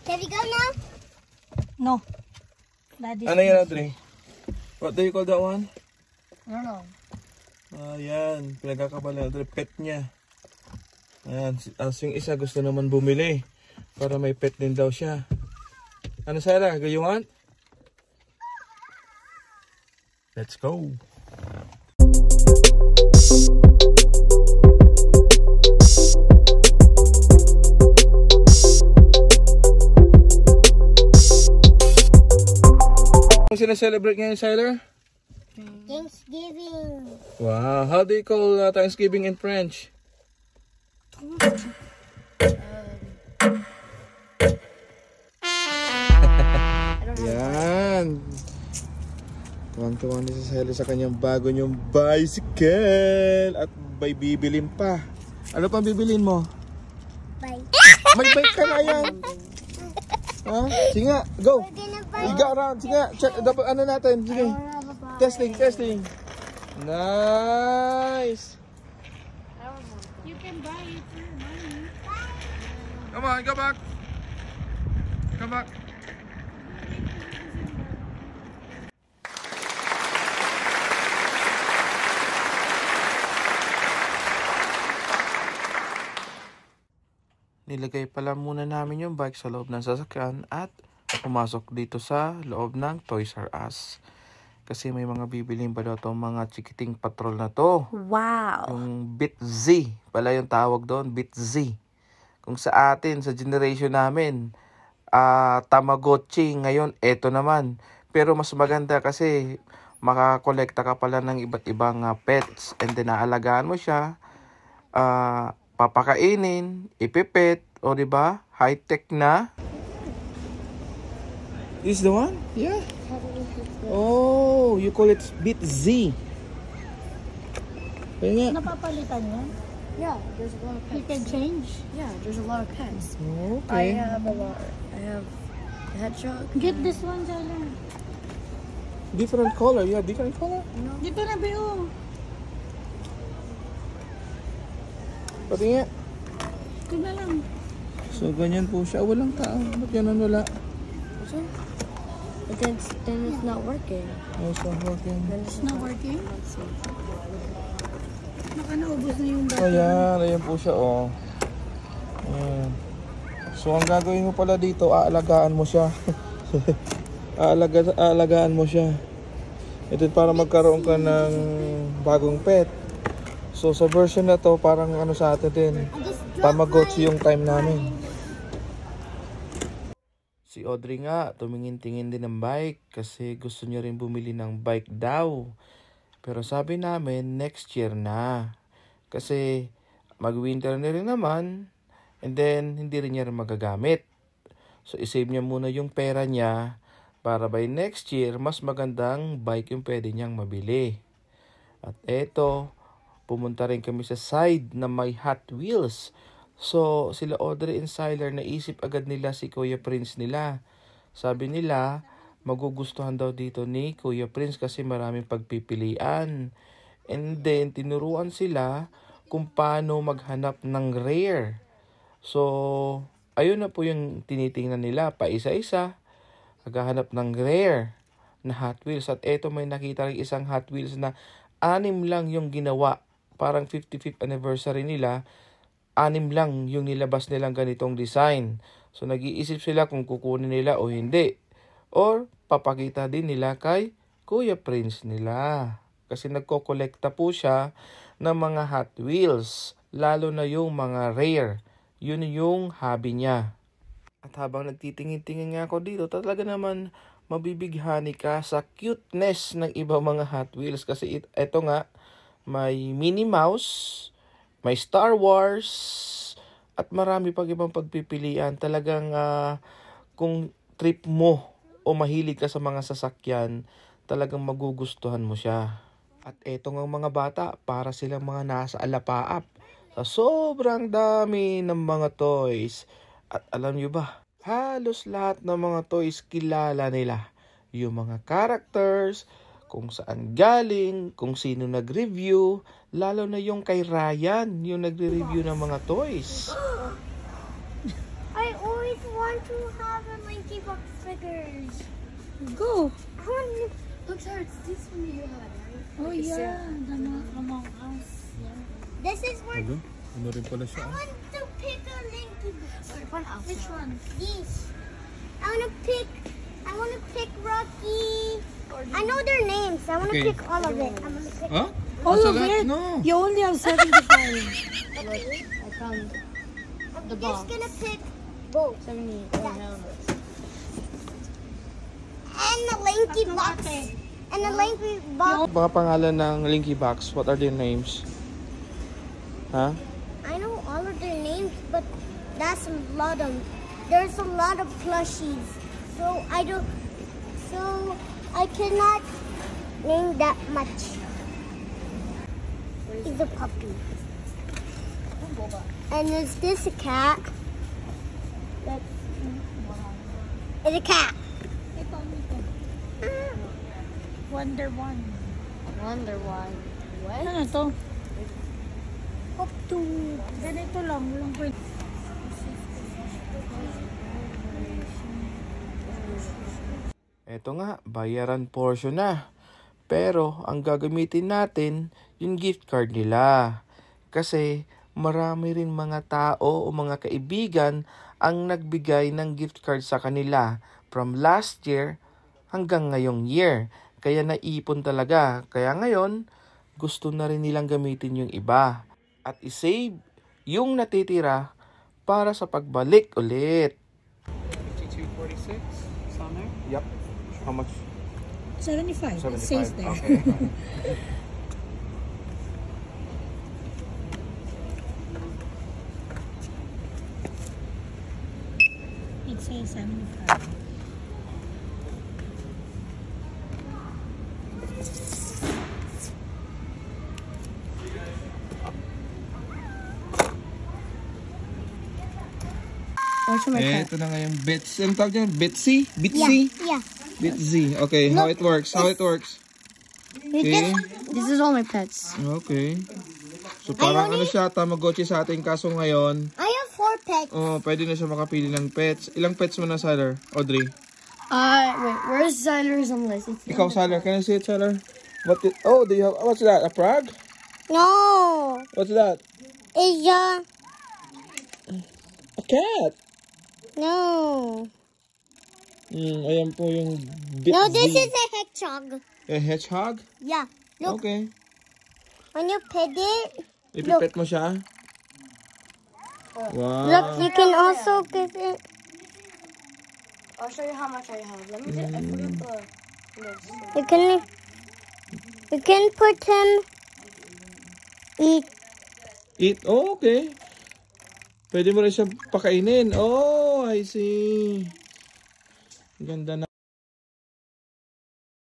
Can we go now? No. Daddy's Ano yan, Audrey? What do you call that one? I don't know. Yan. Pinagkakabala, Audrey. Pet niya. Ayan. As yung isa gusto naman bumili. Para may pet din daw siya. Ano, Sarah? Do you want? Let's go. Ano sina-celebrate ngayon, Siler? Thanksgiving. Wow. How do you call Thanksgiving in French? Yan. Tuwang-tuwang ni si Siler sa kanyang bago niyong bicycle. At may bibilin pa. Ano pang bibilin mo? Bye. May bike ka na yan. Ha? Sige nga, go. Iga around. Sige nga, check. Dapat ano natin. Sige. Testing, testing. Nice. You can buy it for money. Come on, go back. Come back. Nilagay pala muna namin yung bike sa loob ng sasakyan at pumasok dito sa loob ng Toys R Us. Kasi may mga bibilin pa daw itong mga chikiting patrol na to. Wow. Yung BitZ pala yung tawag doon, BitZ. Kung sa atin, sa generation namin, Tamagotchi, ngayon eto naman. Pero mas maganda kasi makakolekta ka pala ng iba't ibang pets and then naalagaan mo siya. Papakainin, ipipet, o diba? High-tech na. This the one? Yeah. Oh, you call it BitZ. Kaya nga. Napapalitan yan? Yeah, there's a lot of You pets. can change? Yeah, there's a lot of pets. Okay. I have a lot. I have a hedgehog. Get this one, Jala. Different color. You have different color? Dito na, Beo. Pati nga. Ito na lang. So, ganyan po siya. Walang tao. Ba't ganun wala? This one? But then it's not working. Oh, it's not working. Then it's It's not working? Let's see. Baka naubos na yung battery. Ayan. Ayan po siya, oh. Ayan. So, ang gagawin mo pala dito, aalagaan mo siya. Aalagaan mo siya. Ito para magkaroon ka ng bagong pet. So, sa version na to, parang ano sa atin din. Tamagotchi yung time namin. Si Audrey nga, tumingin-tingin din ng bike kasi gusto niya rin bumili ng bike daw. Pero sabi namin, next year na. Kasi mag-winter na rin naman and then hindi rin niya rin magagamit. So, isave niya muna yung pera niya para by next year, mas magandang bike yung pwede niyang mabili. At eto, pumunta rin kami sa side na may Hot Wheels. So, sila Audrey and Siler, naisip agad nila si Kuya Prince nila. Sabi nila, magugustuhan daw dito ni Kuya Prince kasi maraming pagpipilian. And then, tinuruan sila kung paano maghanap ng rare. So, ayun na po yung tinitingnan nila, pa isa-isa. Maghahanap ng rare na Hot Wheels. At eto may nakita rin isang Hot Wheels na 6 lang yung ginawa. Parang 55th anniversary nila. 6 lang yung nilabas nilang ganitong design. So, nag-iisip sila kung kukunin nila o hindi. Or, papakita din nila kay Kuya Prince nila. Kasi nagko-kolekta po siya ng mga Hot Wheels. Lalo na yung mga rare. Yun yung hobby niya. At habang nagtitingin-tingin nga ako dito, talaga naman mabibighani ka sa cuteness ng ibang mga Hot Wheels. Kasi ito nga, may Minnie Mouse, may Star Wars, at marami pang ibang pagpipilian. Talagang kung trip mo o mahilig ka sa mga sasakyan, talagang magugustuhan mo siya. At eto nga mga bata, para silang mga nasa alapaap sa sobrang dami ng mga toys. At alam nyo ba, halos lahat ng mga toys kilala nila. Yung mga characters, kung saan galing, kung sino nag-review, lalo na yung kay Ryan, yung nagre-review ng mga toys. I I always want to have a Linky Box figures. Go. I want. Look, sir, it's this one you had, right? Oh yeah, the Among Us. This is where Ano rin pala I want to pick a Linky Box. Which one? These. I want to pick Rocky. I know their names. I want to Okay. pick all of it. I'm gonna pick. Huh? All Nasa of lahat? it? No. You only have 75. I found. I'm just gonna pick both. 70. Oh, no. And the Linky Box. And the Linky Box. Mga pangalan ng Linky Box, what are their names? Ha? I know all of their names, but that's a lot of. There's a lot of plushies, so I don't. So I cannot name that much. He's a puppy. And is this a cat? That's. It's a cat. Ito. Wonder One. Wonder why. What? Ano to? Up to. Ganito lang. Walang pwede. Eto nga, bayaran portion na. Pero, ang gagamitin natin, yung gift card nila. Kasi, marami rin mga tao o mga kaibigan ang nagbigay ng gift card sa kanila from last year hanggang ngayong year. Kaya naipon talaga. Kaya ngayon, gusto na rin nilang gamitin yung iba. At isave yung natitira para sa pagbalik ulit. 5246, Summer? Yep. How much? 75. It says there. Okay. It says 75. What's my cat? Ito na nga yung bits. Ang tawag niya? Bitsy? Bitsy? Yeah. Bitsy. Okay, how it works? How it works? Okay. This is all my pets. Okay. So parang ano siya, Tamagotchi sa ating kaso ngayon. I have 4 pets. Oh, pwede na siya makapili ng pets. Ilang pets mo na, Sailor? Audrey? Wait, where's Zyler's on the list? Ikaw, Sailor. Can I see it, Sailor? Oh, do you have, what's that? A frog? No. What's that? It's A cat. no. Ayan po yung Bitsy. No, this is a hedgehog. A hedgehog? Yeah. Look, Okay. when you pet it, Ipipet mo siya? Wow. look, you can also give it. I'll show you how much I have. Let me just, I forgot the list. You can put him eat. Eat? Oh, okay. Pwede mo rin siya pakainin. Oh, I see. Ganda na.